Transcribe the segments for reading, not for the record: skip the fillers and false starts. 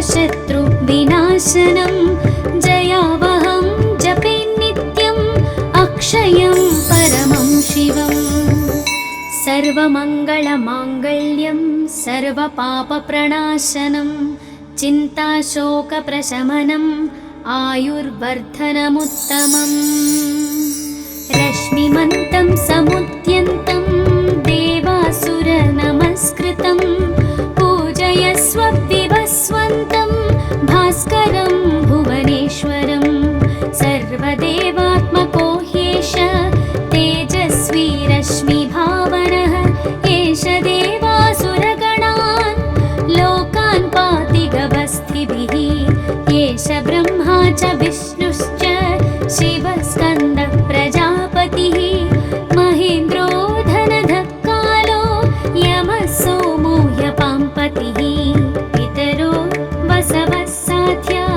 सर्वशत्रुविनाशनं जयावहं जपे नित्यम् अक्षयं परमं शिवम्। सर्वमङ्गलमाङ्गल्यं सर्वपापप्रणाशनं चिन्ताशोकप्रशमनम् आयुर्वर्धनमुत्तमम्। रश्मिमन्तं समुद्यन्तं देवासुरनमस्कृतं पूजयस्व विवस्वन्तं भास्करं भुवनेश्वरं। सर्वदेवात्मको ह्येष तेजस्वी रश्मिभावनः एष देवासुरगणान् लोकान् पाति गभस्तिभिः। एष ब्रह्मा च विष्णुश्च शिवस्कन्दः प्रजापतिः महेन्द्रो धनधः कालो यमः सोमो ह्यपाम्पतिः। पितरो वसवः साध्या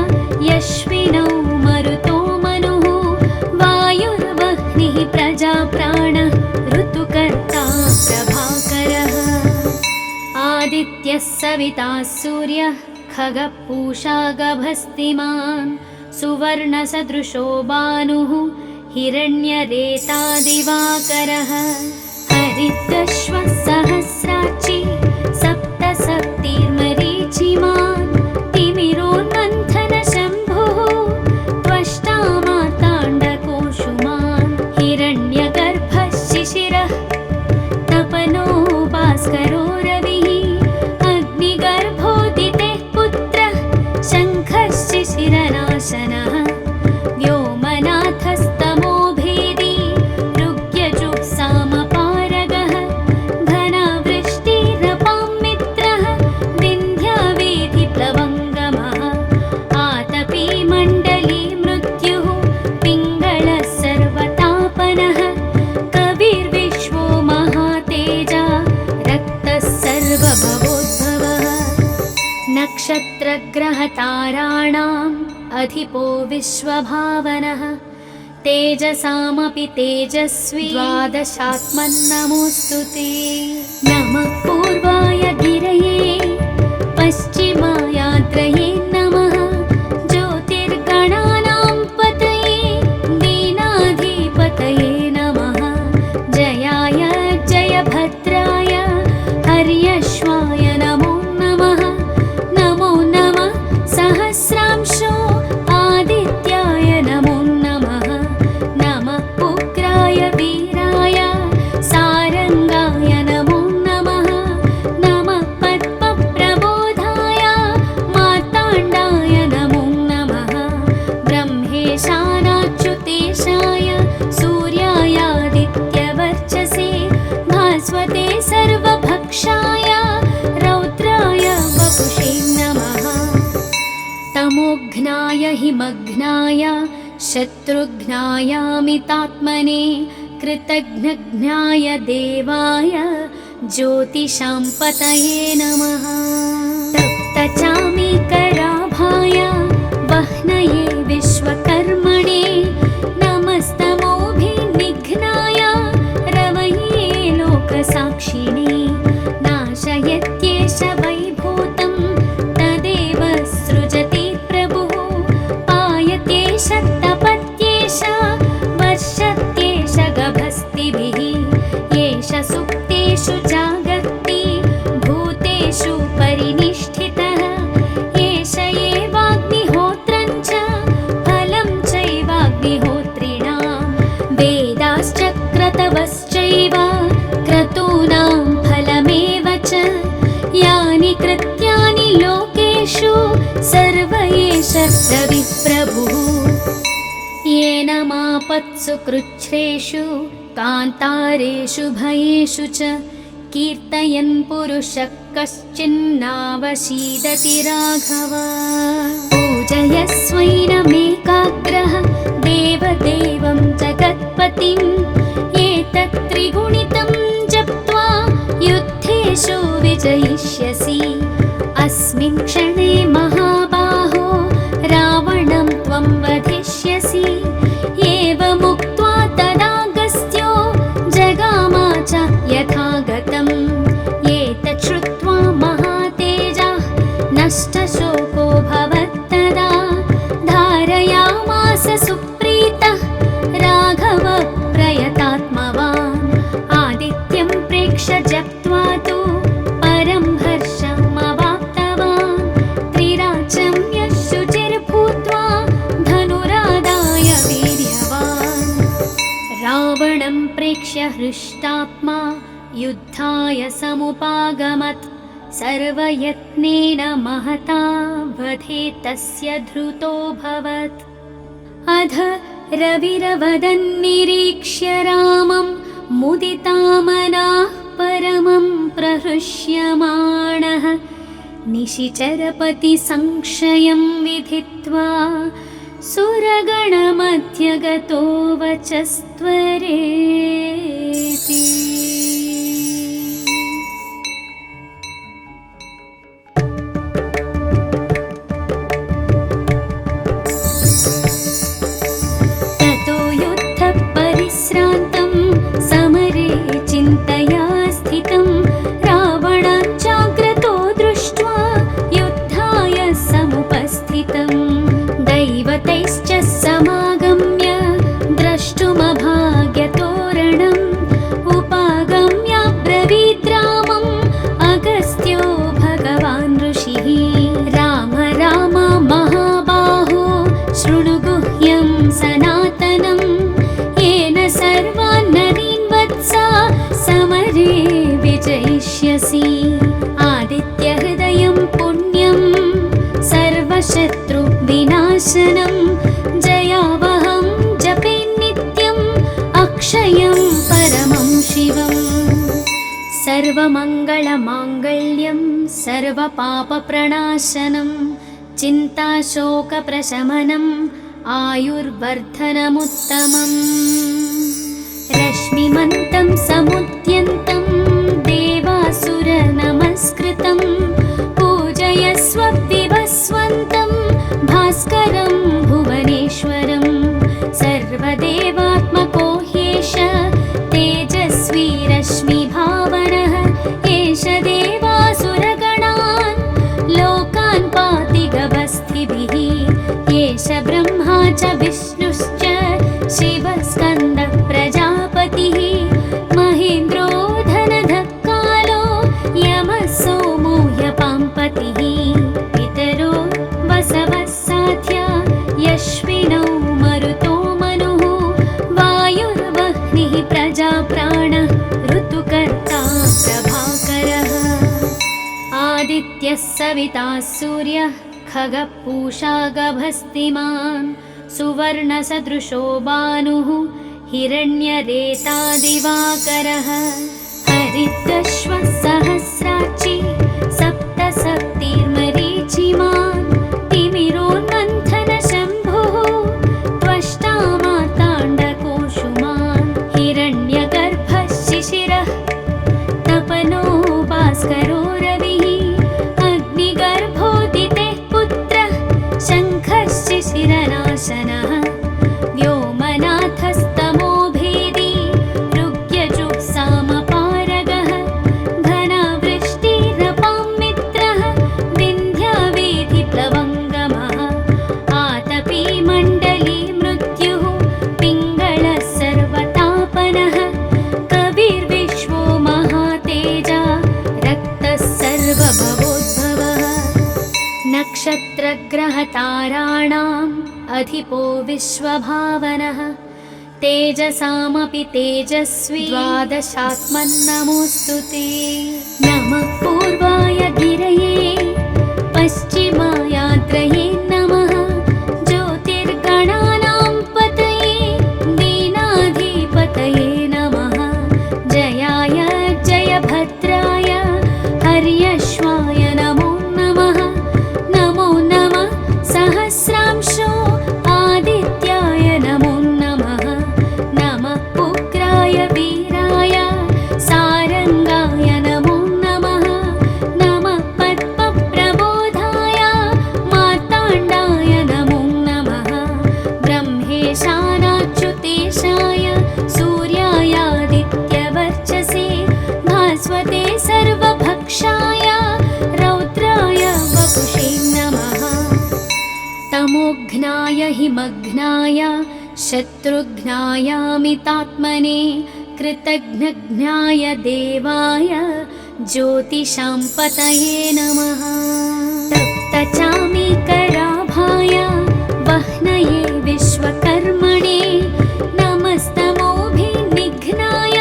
यश्विनौ मरुतो मनुः वायुर्वह्निः प्रजाप्राणः ऋतुकर्ता प्रभाकरः। आदित्यः सविता सूर्यः खगः पूषा गभस्तिमान् सुवर्णसदृशो भानुः हिरण्यरेता दिवाकरः। हरितश्वः सहस्राक्षी सप्तशक्तिर्मरीचिमान् तिमिरोन्मन्थनशम्भुः त्वष्टा मार्ताण्डकोशुमान्। हिरण्यगर्भः शिशिरः तपनो भास्करो रविः अग्निगर्भोदितेः पुत्रः शङ्खः शिशिरनाशनः। व्योमनाथस्तमो भेदी ऋग्यजुःसामपारगः घनावृष्टिरपां मित्रः विन्ध्यावेधिप्लवङ्गमः। आतपी मण्डली मृत्युः पिङ्गलः सर्वतापनः कविर्विश्वो महातेजा रक्तः सर्वभवोद्भवः। नक्षत्रग्रहताराणाम् अधिपो विश्वभावनः तेजसामपि तेजस्वी द्वादशात्मन्नमोऽस्तु ते। नमः पूर्वाय गिरये पश्चिमायात्रये नमः ज्योतिर्गणानां पतये दीनाधिपतये नमः। जयाय जयभद्राय हर्यश्वाय नमो नमः। नमो नमः सहस्रांशो आदित्याय नमो नमः। नमः उग्राय वीराय सारंगाय नमो नमः। नमः पद्मप्रबोधाय मार्ताण्डाय नमो नमः। ब्रह्मेशानाच्युतेशाय सूर्यायादित्यवर्चसे भास्वते सर्वभक्षाय रौद्राय वपुषे नमः। तमोघ्नाय हिमघ्नाय शत्रुघ्नायामितात्मने कृतघ्नघ्नाय देवाय ज्योतिषां पतये नमः। तप्तचामीकराभाय वह्नये विश्वकर्मणे नमस्तमोभिनिघ्नाय रवये लोकसाक्षिणे। नाशयत्येष वैभूतं तदेव सृजति प्रभुः पायत्येष तपत्येष वर्षत्येष गभस्तिभिः। एष सुप्तेषु जागर्ति भूतेषु परिनिष्ठितः। एष एवाग्निहोत्रं च फलं चैवाग्निहोत्रिणां वेदाश्च क्रतवश्चैव क्रतूनां फलमेव च। यानि कृत्यानि लोकेषु सर्व एष रविप्रभुः। येन मापत्सु कृच्छ्रेषु कान्तारेषु भयेषु च कीर्तयन् पुरुषः कश्चिन्नावशीदति राघव। पूजयस्वैनमेकाग्रः देवदेवं जगत्पतिम् एतत् त्रिगुणितं जप्त्वा युद्धेषु विजयिष्यसि। अस्मिन् क्षणे महाबाहो रावणं त्वं वधिष्यसि। एवमुक्त्वा तदागस्त्यो जगामा च यथागतम्। एतत् श्रुत्वा महातेजः नष्टशोको हृष्टात्मा युद्धाय समुपागमत् सर्वयत्नेन महता वधे तस्य धृतोऽभवत्। अध रविरवदन्निरीक्ष्य रामं मुदितामनाः परमं प्रहृष्यमाणः निशिचरपतिसंक्षयं विधित्वा सुरगणमध्यगतो वचस्त्वरेति। ततो युद्धपरिश्रान्तं समरे चिन्तया स्थितं रावणाञ्चाग्रतो दृष्ट्वा युद्धाय समुपस्थितं दैवतैश्च समागम्य द्रष्टुमभाग्यतोरणम् उपागम्याब्रवीद् रामम् अगस्त्यो भगवान् ऋषिः। राम राम महाबाहो शृणु गुह्यं सनातनं येन सर्वान् नरीन् वत्सा समरे विजयिष्यसि। आदित्यहृदयं पुण्यं सर्वशत्रुविनाशनं जयावहं जपे नित्यम् अक्षयं परमं शिवम्। सर्वमङ्गलमाङ्गल्यं सर्वपापप्रणाशनं चिन्ताशोकप्रशमनम् आयुर्वर्धनमुत्तमम्। रश्मिमन्तं समुद्यन्तं देवासुरनमस्कृतं पूजयस्व विवस्वन्तं भास्करं भुवनेश्वरं। सर्वदेवात्मको ह्येष तेजस्वी रश्मिभावनः एष देवासुरगणान् लोकान् पाति गभस्तिभिः। एष ब्रह्मा च विष्णुश्च शिवस्कन्दः प्रजापतिः महेन्द्रो धनधः कालो यमः सोमो ह्यपाम्पतिः। पितरो वसवः साध्या यश्विनौ मरुतो मनुः वायुर्वह्निः प्रजाप्राणः ऋतुकर्ता प्रभाकरः। आदित्यः सविता सूर्यः खगः पूषा गभस्तिमान् सुवर्णसदृशो भानुः हिरण्यरेतादिवाकरः। हरितश्वः सहस्राक्षी सप्तसप्तिर्मरीचिमान् तिमिरोन्मन्थनशम्भुः त्वष्टा मार्ताण्डकोशुमान्। हिरण्यगर्भः शिशिरः तपनो भास्करो रविः अग्निगर्भोदितेः पुत्रः शङ्खः शिशिरनाशनः। व्योमनाथस्तमो भेदी ऋग्यजुःसामपारगः घनावृष्टिरपां मित्रः विन्ध्यावेधिप्लवङ्गमः। आतपी मण्डली मृत्युः पिङ्गळः सर्वतापनः कविर्विश्वो महातेजा रक्तः सर्वभवोद्भवः। नक्षत्रग्रहताराणाम् अधिपो विश्वभावनः तेजसामपि तेजस्वी द्वादशात्मन्नमोऽस्तु ते। नमः पूर्वाय गिरये पश्चिमायाद्रये नमः ज्योतिर्गणानां पतये दीनाधिपतये नमः। जयाय जयभद्राय हर्यश्वाय नमो नमः। नमो नमः सहस्रांशो आदित्याय नमो नमः। नमः उग्राय वीराय सारङ्गाय नमो नमः। नमः पद्मप्रबोधाय मार्ताण्डाय नमो नमः। ब्रह्मेशानाच्युतेशाय सूर्यायादित्यवर्चसे भास्वते सर्वभक्षाय रौद्राय वपुषे नमः। तमोघ्नाय हिमघ्नाय शत्रुघ्नायामितात्मने कृतघ्नघ्नाय देवाय ज्योतिषां पतये नमः। तप्तचामीकराभाय वह्नये विश्वकर्मणे नमस्तमोभिनिघ्नाय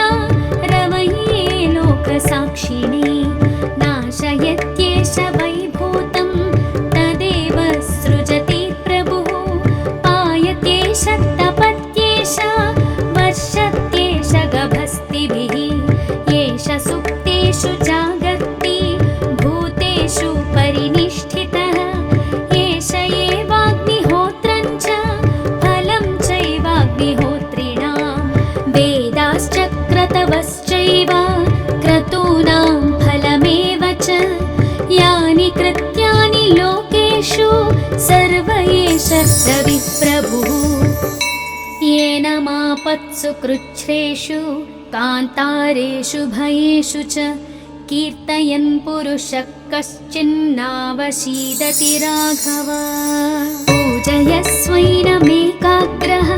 कृत्यानि लोकेषु सर्व एष रविप्रभुः येन मापत्सु कृच्छ्रेषु कान्तारेषु भयेषु च कीर्तयन् पुरुषः कश्चिन्नावशीदति राघव पूजयस्वैनमेकाग्रः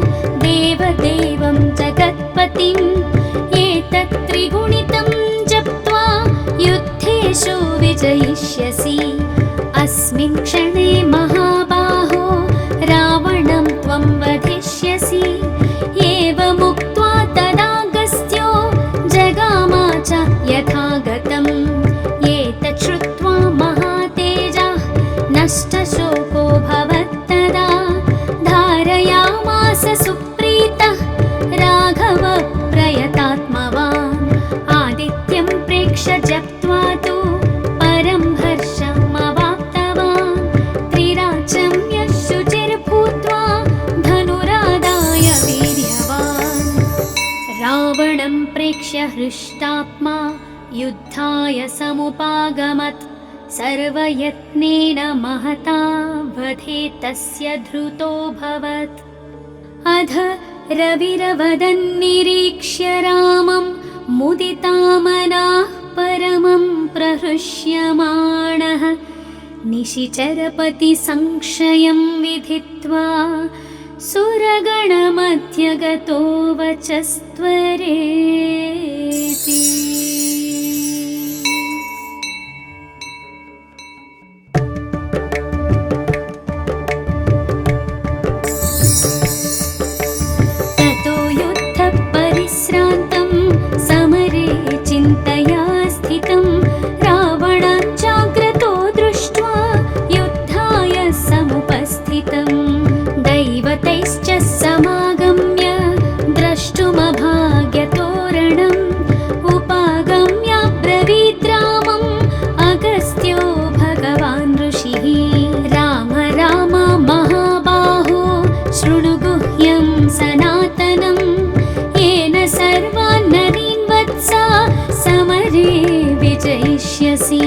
देवदेवं जगत्पतिम् एतत् त्रिगुणितं जप्त्वा युद्धेषु विजयिष्यसि अस्मिन् क्षणे महाबाहो रावणं त्वं वधिष्यसि एवमुक्त्वा तदागस्त्यो जगामा च यथागतम् एतत् श्रुत्वा महातेजः नष्टशोको भवत्तदा धारयामास सुप्रीतः राघव प्रयतात्मवान् आदित्यं प्रेक्ष्य जप्त्वा तु परं हर्षमवाप्तवान् त्रिराचं यशुचिर्भूत्वा धनुरादाय वीर्यवान् रावणं प्रेक्ष्य हृष्टात्मा युद्धाय समुपागमत् सर्वयत्नेन महता वधे तस्य धृतोऽभवत् अध रविरवदन्निरीक्ष्य रामं मुदितामनाः परमं प्रहृष्यमाणः निशिचरपतिसंशयं विधित्वा सुरगणमध्यगतो वचस्त्वरेति ततो युद्धपरिश्रान्तं समरे चिन्तया स्थितं रावणाच्चाग्रतो दृष्ट्वा युद्धाय समुपस्थितं दैवतैश्च समागम्य द्रष्टुमभाग्यतोरणम् उपागम्य ब्रवीद्रामम् अगस्त्यो भगवान् ऋषिः राम राम महाबाहो शृणु गुह्यं सनातनं येन सर्वान् नरीन् वत्सा समरे विजयिष्यसि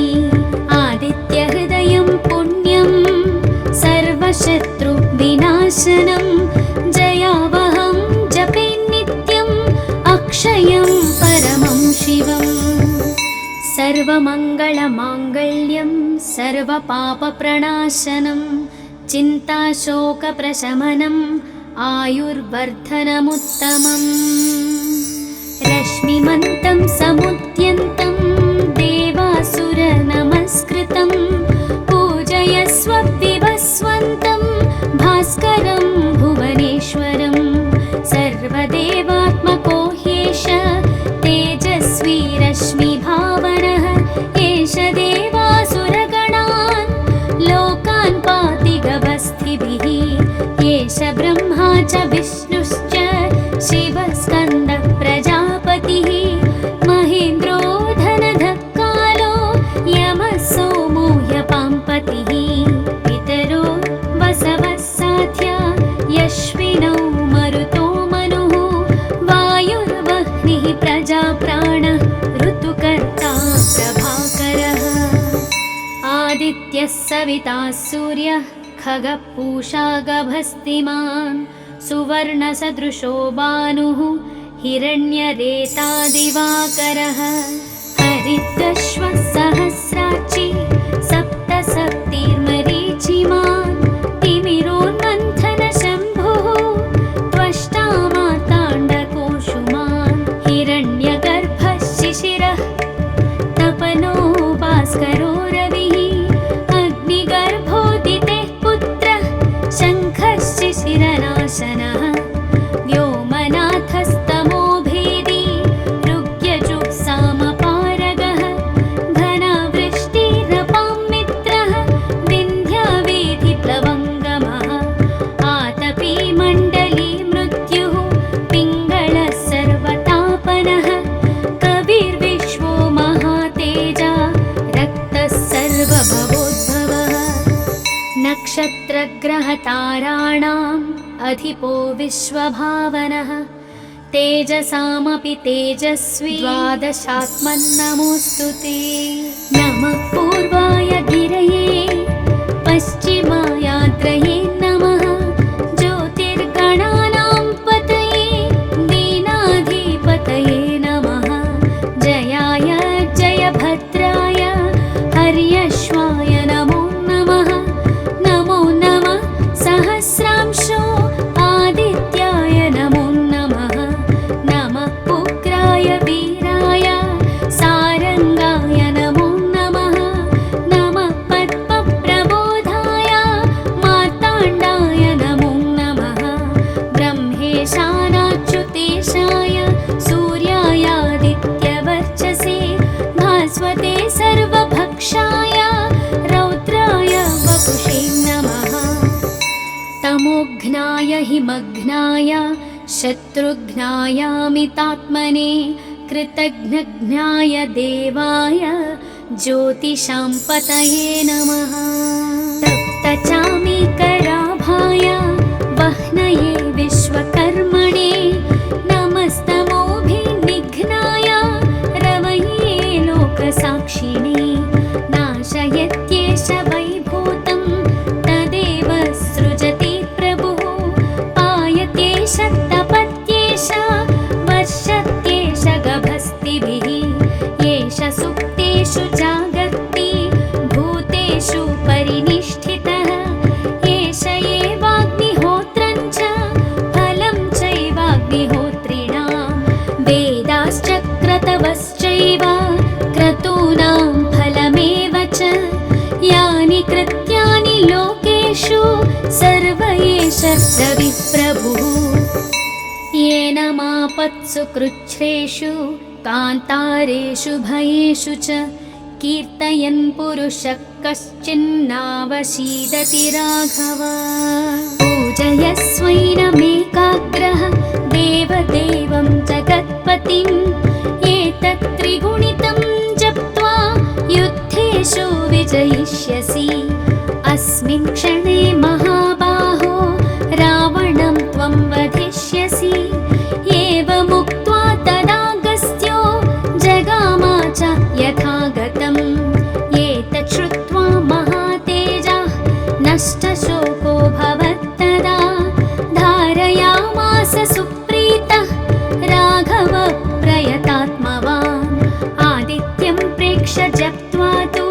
आदित्यहृदयं पुण्यं सर्वशत्रुविनाशनं जयावहं जपे नित्यम् अक्षयं परमं शिवम् सर्वमङ्गलमाङ्गल्यं सर्वपापप्रणाशनं चिन्ताशोकप्रशमनम् आयुर्वर्धनमुत्तमम् रश्मिमन्तं समुद्यन्तं देवासुरनमस्कृतं पूजयस्व विवस्वन्तं भास्करं भुवनेश्वरं सर्वदेवात्मको ह्येष तेजस्वी रश्मिभावनः एष देवासुरगणान् लोकान् पाति गवस्थिभिः एष ब्रह्मा च विष्णुश्च शिवस्कन्दः प्रजापतिः महेन्द्रो धनधः कालो यमः सोमो ह्यपाम्पतिः पितरो वसवः साध्या यश्विनौ मरुतो मनुः वायुर्वह्निः प्रजाप्राणः ऋतुकर्ता प्रभाकरः आदित्यः सविता सूर्यः खगः पूषा गभस्तिमान् सुवर्णसदृशो भानुः हिरण्यरेता दिवाकरः हरितश्वः सहस्राक्षी सप्तसप्तिर्मरीचिमान् तिमिरोन्मन्थनशम्भुः त्वष्टा मार्ताण्डकोशुमान् हिरण्यगर्भः शिशिरः तपनो भास्करो रविः अग्निगर्भोदितेः पुत्रः शङ्खः शिशिरनाशनः व्योमनाथस्तमो भेदी ऋग्यजुःसामपारगः घनावृष्टिरपां मित्रः विन्ध्यावेधिप्लवङ्गमः आतपी मण्डली मृत्युः पिङ्गलः सर्वतापनः कविर्विश्वो महातेजा रक्तः सर्वभवोद्भवः नक्षत्रग्रहताराणाम् अधिपो विश्वभावनः तेजसामपि तेजस्वी द्वादशात्मन्नमोऽस्तु ते नमः पूर्वाय गिरये विघ्नाय हिमघ्नाय शत्रुघ्नायामितात्मने कृतघ्नघ्नाय देवाय ज्योतिषां पतये नमः। तप्तचामीकराभाय वह्नये विश्वकर्मणे नमस्तमोभिनिघ्नाय रवये लोकसाक्षिणे नाशयत्येष वैभूतं तदेव सृजति प्रभुः पायत्येष तपत्येष वर्षत्येष गभस्तिभिः येष सुप्तेषु जागर्ति भूतेषु परिनिष्ठितः एष एवाग्निहोत्रं च फलं चैवाग्निहोत्रिणां वेदाश्च क्रतवश्चैव क्रतूनां फलमेव च यानि कृत्यानि लोकेषु सर्व एष रविप्रभुः येन मापत्सु कृच्छ्रेषु कान्तारेषु भयेषु च कीर्तयन् पुरुषः कश्चिन्नावशीदति राघव। पूजयस्वैनमेकाग्रः देवदेवं जगत्पतिम् एतत् त्रिगुणितं जप्त्वा युद्धेषु विजयिष्यसि अस्मिन् क्षणे महाबाहो रावणं त्वं वधिष्यसि एवमुक्त्वा तदागस्त्यो जगामा च यथागतम् एतत् श्रुत्वा महातेजः नष्टशोको भवत्तदा धारयामास सुप्रीतः राघव प्रयतात्मवान् आदित्यं प्रेक्ष्य जप्त्वा तु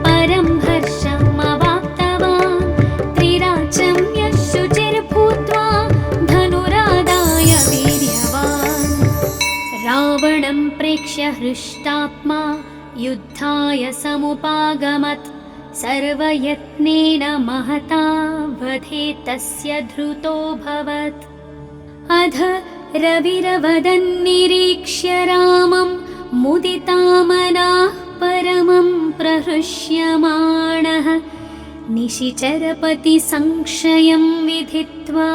परं हर्षमवाप्तवान् त्रिराचं यशुचिर्भूत्वा धनुरादाय वीर्यवान् रावणं प्रेक्ष्य हृष्टात्मा युद्धाय समुपागमत् सर्वयत्नेन महता वधे तस्य धृतोऽभवत् अध रविरवदन्निरीक्ष्य रामं मुदितामनाः परमं प्रहृष्यमाणः निशिचरपति संशयं विधित्वा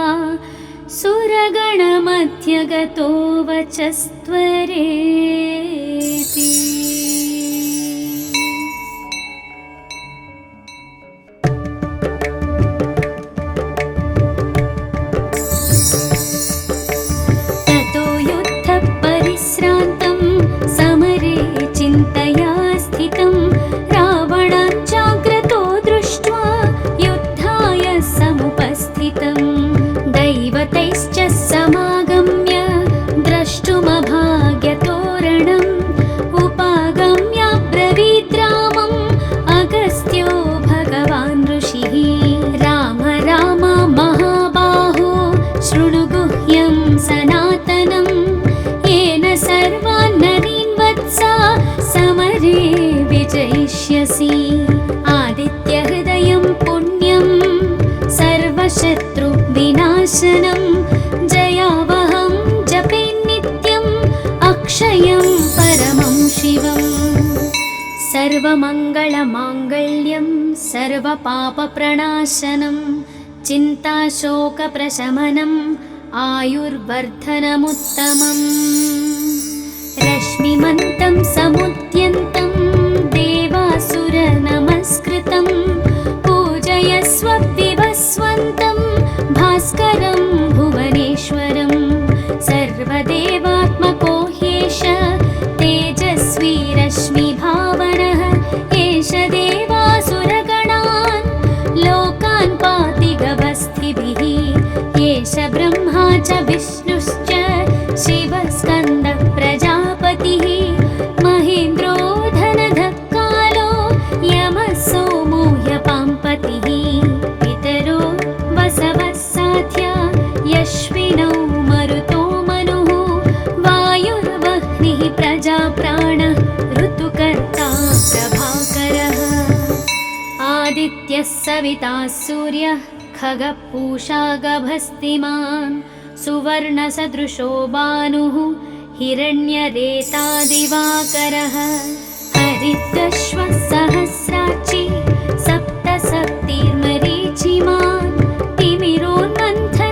सुरगणमध्यगतो वचस्त्वरेति। ततो युद्धपरिश्रान्तं समरे चिन्तया स्थितं रावणाञ्चाग्रतो दृष्ट्वा युद्धाय समुपस्थितं दैवतैश्च समागम्य द्रष्टुमभाग्यतोरणम् उपागम्य ब्रवीद् रामम् अगस्त्यो भगवान् ऋषिः राम राम महाबाहो शृणु गुह्यं सनातनं येन सर्वान् नरीन् वत्सा समरे विजयिष्यसि आदित्यहृदयं पुण्यं सर्वशत्रुविनाशनं जयावहं जपे नित्यम् अक्षयं परमं शिवम् सर्वमङ्गलमाङ्गल्यं सर्वपापप्रणाशनं चिन्ताशोकप्रशमनम् आयुर्वर्धनमुत्तमम् रश्मिमन्तं समुद्यन्तं देवासुरनमस्कृतं पूजयस्व विवस्वन्तं भास्करं भुवनेश्वरं सर्वदेवात्मको ह्येष तेजस्वी रश्मिभावनः एष देवासुरगणान् लोकान् पाति गभस्तिभिः एष ब्रह्मा च विष्णुश्च शिवस्कन्दः प्रजापतिः महेन्द्रो धनधः कालो यमः सोमो ह्यपाम्पतिः पितरो वसवः साध्या यश्विनौ मरुतो मनुः वायुर्वह्निः प्रजाप्राणः ऋतुकर्ता प्रभाकरः आदित्यः सविता सूर्यः खगः पूषा गभस्तिमान् सुवर्णसदृशो भानुः हिरण्यरेता दिवाकरः हरितश्वः सहस्राक्षी सप्तसप्तिर्मरीचिमान् तिमिरोन्मन्थनः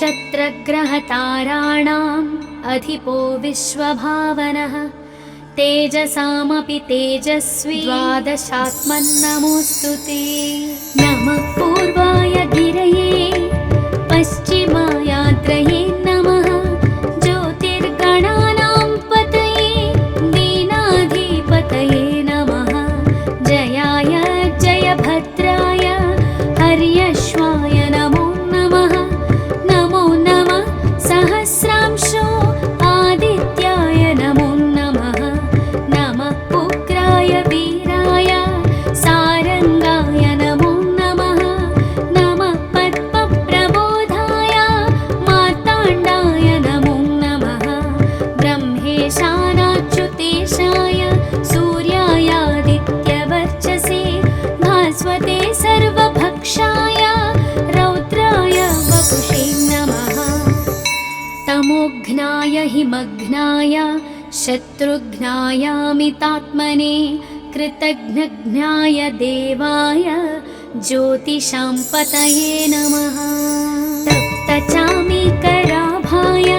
नक्षत्रग्रहताराणाम् अधिपो विश्वभावनः तेजसामपि तेजस्वी द्वादशात्मन्नमोऽस्तु ते। नमः पूर्वाय गिरये पश्चिमायात्रये नमः ज्योतिर्गणानां पतये दीनाधिपतये नमः जयाय जयभद्राय हर्यश्वाय नमो नमः। नमो नमः सहस्रांशो आदित्याय नमो नमः। नमः उग्राय वीराय सारंगाय नमो नमः। नमः पद्मप्रबोधाय मार्ताण्डाय नमो नमः। ब्रह्मेशानाच्युतेशाय सूर्यायादित्यवर्चसे भास्वते सर्वभक्षाय रौद्राय वपुषे नमः। तमोघ्नाय हिमघ्नाय शत्रुघ्नायामितात्मने कृतघ्नघ्नाय देवाय ज्योतिषां पतये नमः। तप्तचामीकराभाय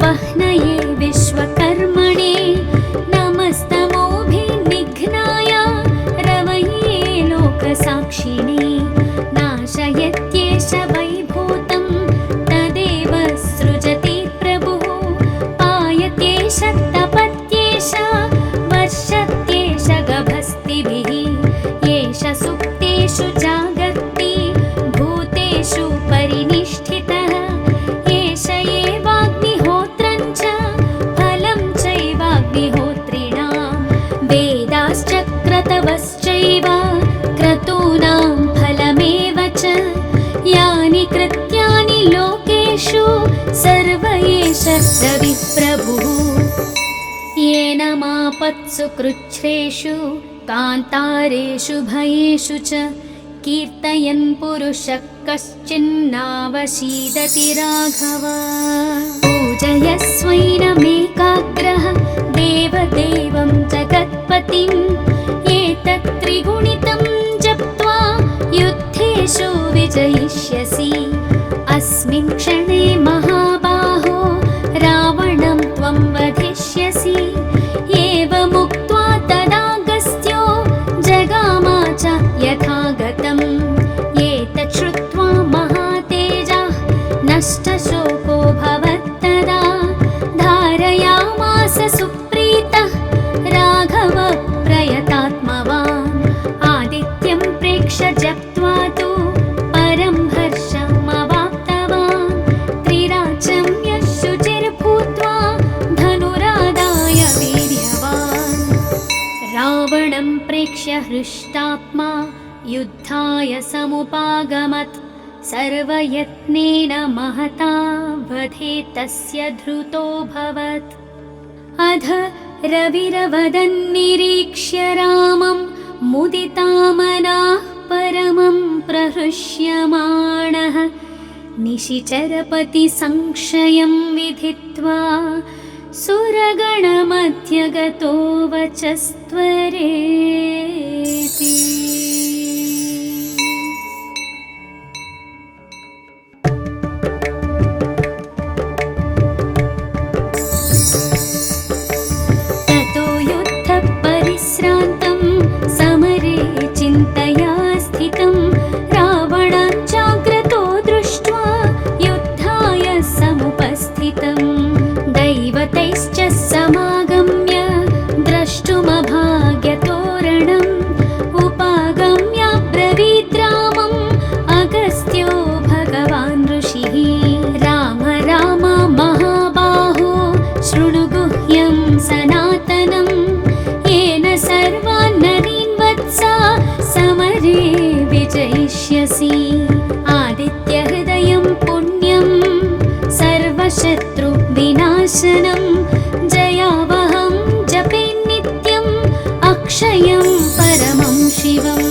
वह्नये विश्वकर्मणे नमस्तमोभिनिघ्नाय रवये लोकसाक्षिणे नाशयत्येष वैभूतं तदेव सृजति प्रभुः पायत्येष तपत्येष वर्षत्येष गभस्तिभिः येष सुप्तेषु जागर्ति भूतेषु परिनिष्ठितः एष एवाग्निहोत्रं च फलं चैवाग्निहोत्रिणां वेदाश्च क्रतवश्चैव क्रतूनां फलमेव च यानि कृत्यानि लोकेषु सर्व एष रविप्रभुः। येन मापत्सु कृच्छ्रेषु कान्तारेषु भयेषु च कीर्तयन् पुरुषः कश्चिन्नावशीदति राघव। पूजयस्वैनमेकाग्रः देवदेवं जगत्पतिम् एतत् त्रिगुणितं जप्त्वा युद्धेषु विजयिष्यसि। अस्मिन् क्षणे महाबाहो रावणं त्वं वधिष्यसि। एवमुक्त्वा तदागस्त्यो जगामा च यथागतम् एतत् श्रुत्वा महातेजः नष्टशोको भवत्तदा धारयामास सुप्रीतः राघवः प्रयतात्मवान् आदित्यं प्रेक्ष्य जप्त्वा तु परं हर्षमवाप्तवान् त्रिराचं यः शुचिर्भूत्वा धनुरादाय वीर्यवान् रावणं प्रेक्ष्य हृष्टात्मा युद्धाय समुपागमत् सर्वयत्नेन महता वधे तस्य धृतोऽभवत्। अध रविरवदन्निरीक्ष्य रामं मुदितामनाः परमं प्रहृष्यमाणः निशिचरपतिसंक्षयं विधित्वा सुरगणमध्यगतो वचस्त्वरेति। ततो युद्धपरिश्रान्तं समरे चिन्तया स्थितं रावणाञ्चाग्रतो दृष्ट्वा युद्धाय समुपस्थितं दैवतैश्च समागम्य द्रष्टुमभाग्यतोरणम् उपागम्य ब्रवीद्रामम् अगस्त्यो भगवान् ऋषिः। राम राम महाबाहो शृणु गुह्यं सनातनं येन सर्वान् नरीन् वत्सा समरे विजयिष्यसि। आदित्यहृदयं पुण्यं सर्वशत्रुविनाशनं जयावहं जपे नित्यम् अक्षयं परमं शिवम्।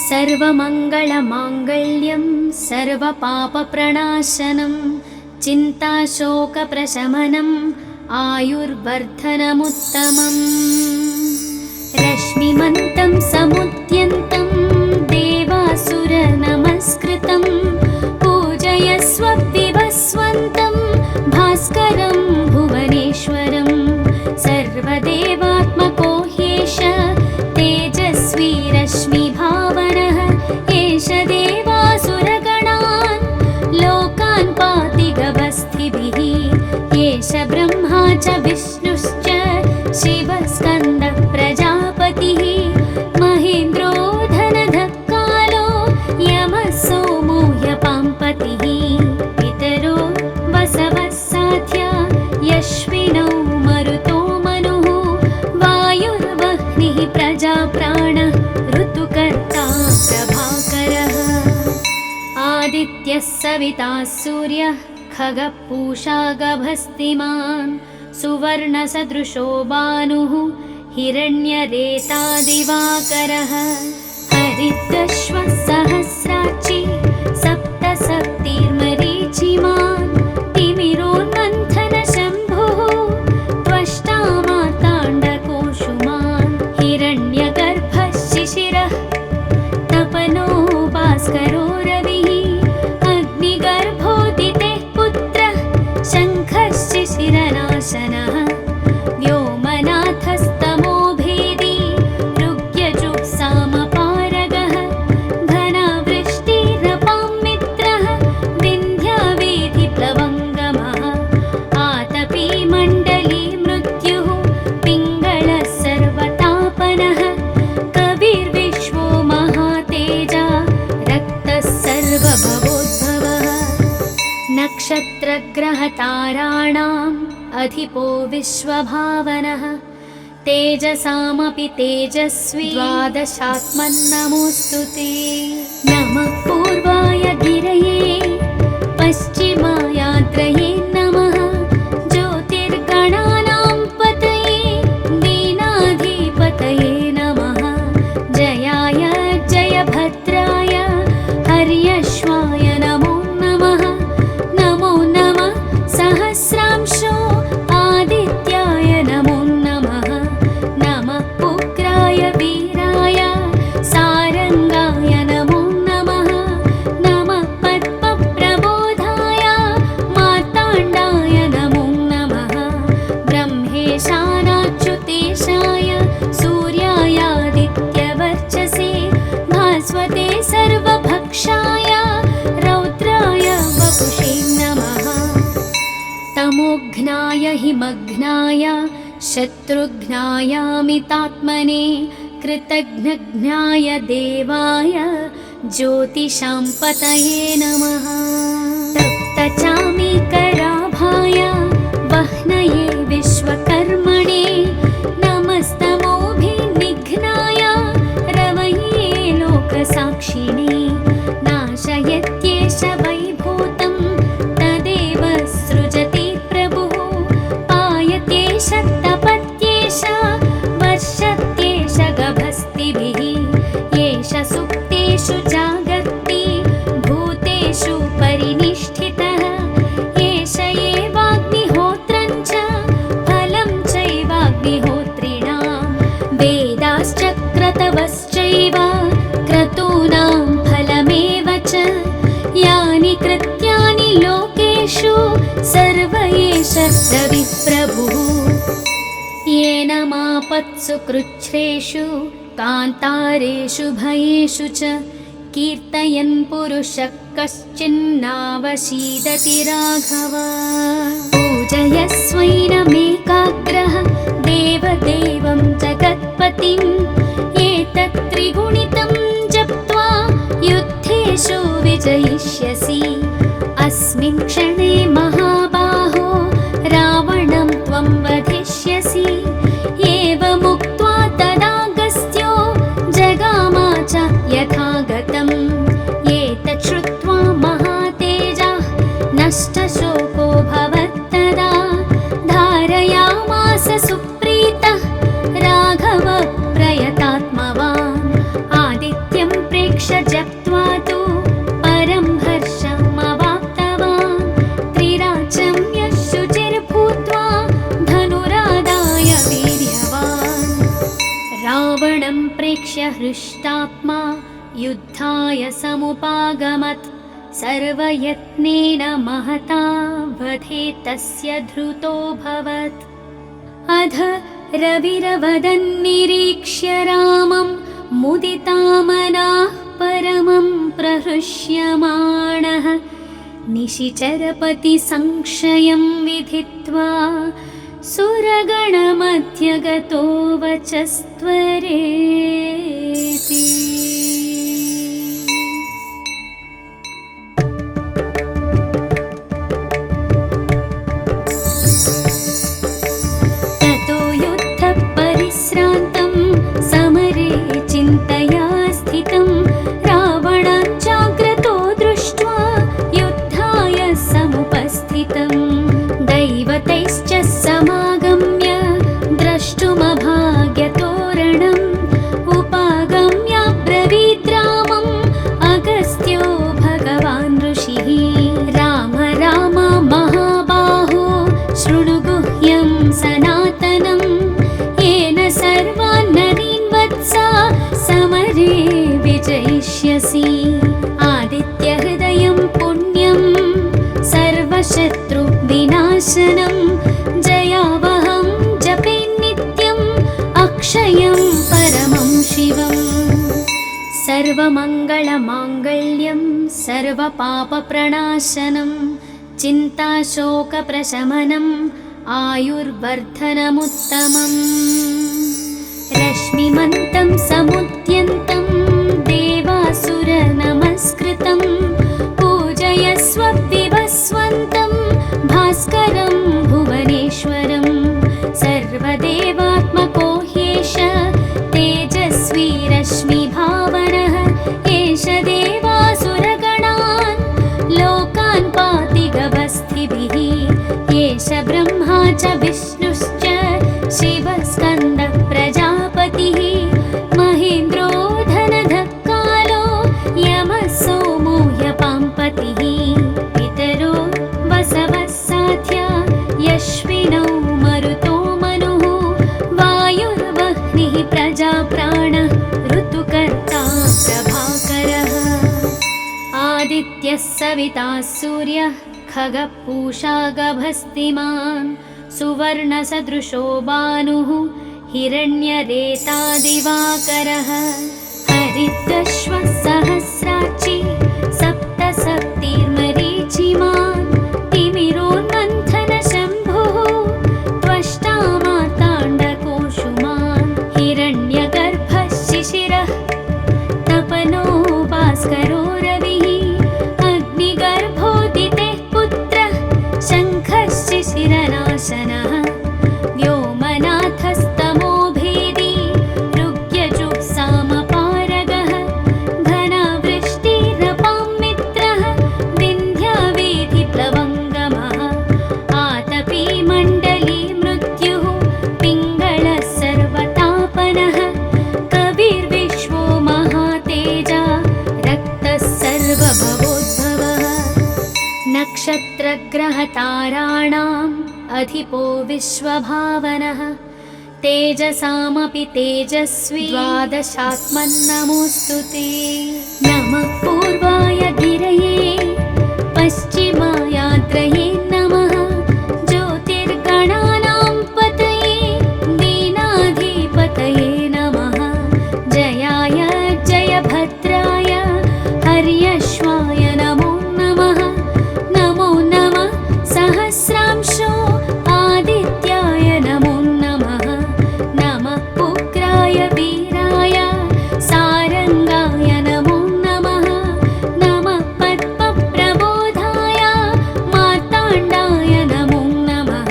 सर्वमङ्गलमाङ्गल्यं सर्वपापप्रणाशनं चिन्ताशोकप्रशमनम् आयुर्वर्धनमुत्तमम्। रश्मिमन्तं समुद्यन्तं देवासुरनमस्कृतं पूजयस्व आदित्यः सविता सूर्यः खगः पूषा गभस्तिमान् सुवर्णसदृशो भानुः हिरण्यरेता दिवाकरः हरितश्वः सहस्राक्षी सप्तसप्तिर्मरीचिमान् तिमिरोन्मन्थनशम्भुः त्वष्टा मार्ताण्डकोशुमान् हिरण्यगर्भः शिशिरः तपनो भास्करो रविः अग्निगर्भोदितेः पुत्रः शङ्खः शिशिरनाशनः व्योमनाथस्तमो भेदी ऋग्यजुःसामपारगः घनावृष्टिरपां मित्रः विन्ध्यावेधिप्लवङ्गमः आतपी मण्डली मृत्युः पिङ्गळः सर्वतापनः कविर्विश्वो महातेजा रक्तः सर्वभवोद्भवः नक्षत्रग्रहताराणाम् अधिपो विश्वभावनः तेजसामपि तेजस्वी द्वादशात्मन्नमोऽस्तु ते नमः पूर्वाय गिरये पश्चिमायाद्रये नमः ज्योतिर्गणानां पतये दीनाधिपतये नमः जयाय जयभद्राय हर्यश्वाय नमो नमः नमो नमः सहस्रांशो आदित्याय नमो नमः नमः उग्राय वीराय सारंगाय नमो नमः नमः पद्मप्रबोधाय मार्ताण्डाय नमो नमः ब्रह्मेशानाच्युतेशाय सूर्यायादित्यवर्चसे भास्वते सर्वभक्षाय रौद्राय वपुषे नमः तमोघ्नाय हिमघ्नाय शत्रुघ्नायामितात्मने कृतघ्नघ्नाय देवाय ज्योतिषां पतये नमः तप्तचामीकराभाय वह्नये विश्वकर्मणे नमस्तमोभिनिघ्नाय रवये लोकसाक्षिणे नाशयत्येष वैभूतं तदेव सृजति प्रभुः पायत्येष तपत्येष वर्षत्येष गभस्तिभिः येष सुप्तेषु जागर्ति भूतेषु परिनिष्ठितः एष एवाग्निहोत्रं च फलं चैवाग्निहोत्रिणां वेदाश्च क्रतवश्चैव क्रतूनां फलमेव च यानि कृत्यानि लोकेषु सर्व एष रविप्रभुः येन मापत्सु कृच्छ्रेषु कान्तारेषु भयेषु च कीर्तयन् पुरुषः कश्चिन्नावशीदति राघव पूजयस्वैनमेकाग्रः देवदेवं जगत्पतिम् एतत् त्रिगुणितं जप्त्वा युद्धेषु विजयिष्यसि अस्मिन् क्षणे महाबाहो रावणं त्वं वधिष्यसि एवमुक्त्वा तदागस्त्यो जगामा च यथागतम् एतत् श्रुत्वा महातेजः नष्टशोको भवत्तदा धारयामास सुप्रीतः राघव प्रयतात्मवान् आदित्यं प्रेक्ष्य जप्त्वा तु परं हर्षमवाप्तवान् त्रिराचं यः शुचिर्भूत्वा धनुरादाय वीर्यवान् रावणं प्रेक्ष्य हृष्टात्मा युद्धाय समुपागमत् सर्वयत्नेन महता वधे तस्य धृतोऽभवत् अध रविरवदन्निरीक्ष्य रामं मुदितामनाः परमं प्रहृष्यमाणः निशिचरपतिसंक्षयं विधित्वा सुरगणमध्यगतो वचस्त्वरेति ततो युद्धपरिश्रान्तं समरे चिन्तया स्थितं रावणाञ्चाग्रतो दृष्ट्वा सर्वमङ्गलमाङ्गल्यं सर्वपापप्रणाशनं चिन्ताशोकप्रशमनम् आयुर्वर्धनमुत्तमम् रश्मिमन्तं समुद्यन्तं देवासुरनमस्कृतं पूजयस्व विवस्वन्तं भास्करं भुवनेश्वरं सर्वदेवात्मको ह्येष तेजस्वी रश्मिभावनः एष देवासुरगणान् लोकान् पाति गवस्थिभिः एष ब्रह्मा च विष्णुश्च शिवस्कन्दः प्रजापतिः महेन्द्रो धनधः कालो यमः सोमो ह्यपाम्पतिः पितरो वसवः साध्या यश्विनौ मरुतो मनुः वायुर्वह्निः प्रजाप्राणः ऋतुकर्ता प्रभाकरः आदित्यः सविता सूर्यः खगः पूषा गभस्तिमान् सुवर्णसदृशो भानुः हिरण्यरेता दिवाकरः हरितश्वः सहस्राक्षी सप्तसप्तिर्मरीचिमान् तिमिरोन्मन्थनशम्भुः त्वष्टा मार्ताण्डकोशुमान् हिरण्यगर्भः शिशिरः तपनो भास्करो रविः अग्निगर्भोदितेः पुत्रः शङ्खः शिशिरनाशनः व्योमनाथस्तमो भेदी ऋग्यजुःसामपारगः घनावृष्टिरपां मित्रः विन्ध्यावेधिप्लवङ्गमः आतपी मण्डली मृत्युः पिङ्गळः सर्वतापनः कविर्विश्वो महातेजा रक्तः सर्वभवोद्भवः नक्षत्रग्रहताराणाम् अधिपो विश्वभावनः तेजसामपि तेजस्वी द्वादशात्मन्नमोऽस्तु ते नमः पूर्वाय गिरये पश्चिमायात्रये नमः ज्योतिर्गणानां पतये दीनाधिपतये नमः जयाय जयभद्राय हर्यश्वाय नमो नमः नमो नमः सहस्रांशो आदित्याय नमो नमः नमः उग्राय वीराय सारङ्गाय नमो नमः नमः पद्मप्रबोधाय मार्ताण्डाय नमो नमः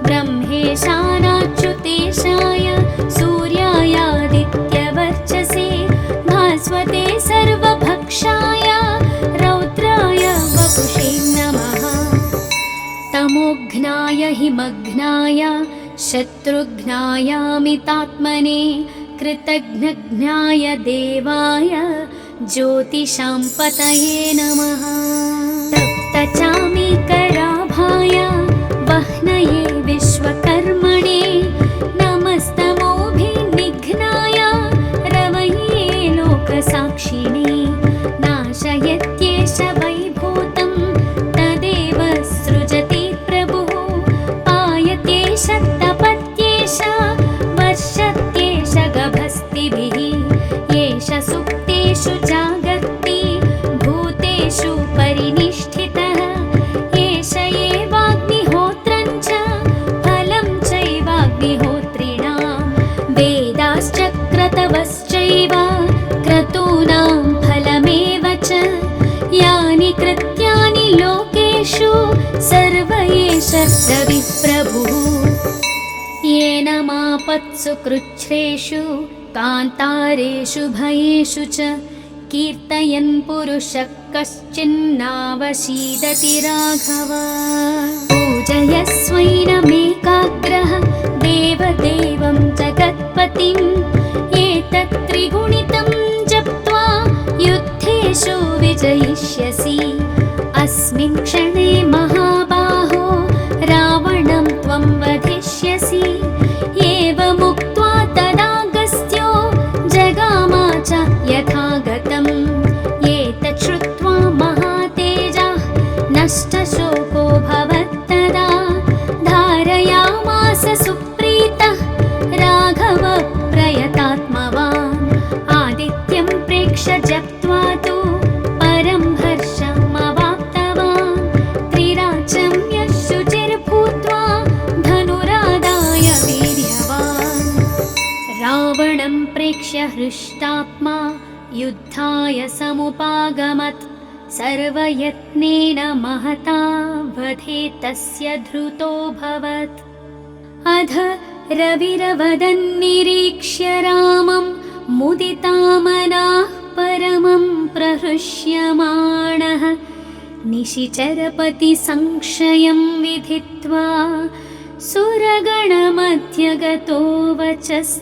ब्रह्मेशानाच्युतेशाय सूर्यायादित्यवर्चसे भास्वते सर्वभक्षाय रौद्राय वपुषे नमः तमोघ्नाय हिमघ्नाय शत्रुघ्नायामितात्मने कृतघ्नघ्नाय देवाय ज्योतिषां पतये नमः तप्तचामीकराभाय वह्नये विश्वकर्मणे नमस्तमोभिनिघ्नाय रवये लोकसाक्षिणे नाशयत्येष वैभूतं तदेव सृजति प्रभुः पायत्येष तपत्येष वर्षत्येष गभस्तिभिः एष सुप्तेषु जागर्ति भूतेषु परिनिष्ठितः एष एवाग्निहोत्रं च फलं चैवाग्निहोत्रिणां वेदाश्च क्रतवश्चैव क्रतूनां फलमेव च यानि कृत्यानि लोकेषु सर्व एष रविप्रभुः येन मापत्सु कृच्छ्रेषु कान्तारेषु भयेषु च कीर्तयन् पुरुषः कश्चिन्नावशीदति राघव पूजयस्वैनमेकाग्रः देवदेवं जगत्पतिम् एतत् त्रिगुणितं जप्त्वा युद्धेषु विजयिष्यसि अस्मिन् क्षणे महाबाहो रावणं त्वं वधिष्यसि एवमुक्त्वा तदागस्त्यो जगामा च यथागतम् एतत् श्रुत्वा महातेजः नष्टशोको भवत्तदा धारयामास सुप्रीतः राघव प्रयतात्मवान् आदित्यं प्रेक्ष्य हृष्टात्मा युद्धाय समुपागमत् सर्वयत्नेन महता वधे तस्य धृतोऽभवत्। अध रविरवदन्निरीक्ष्य रामं मुदितामनाः परमं प्रहृष्यमाणः निशिचरपतिसंक्षयं विधित्वा सुरगणमध्यगतो वचस्त्वरेति।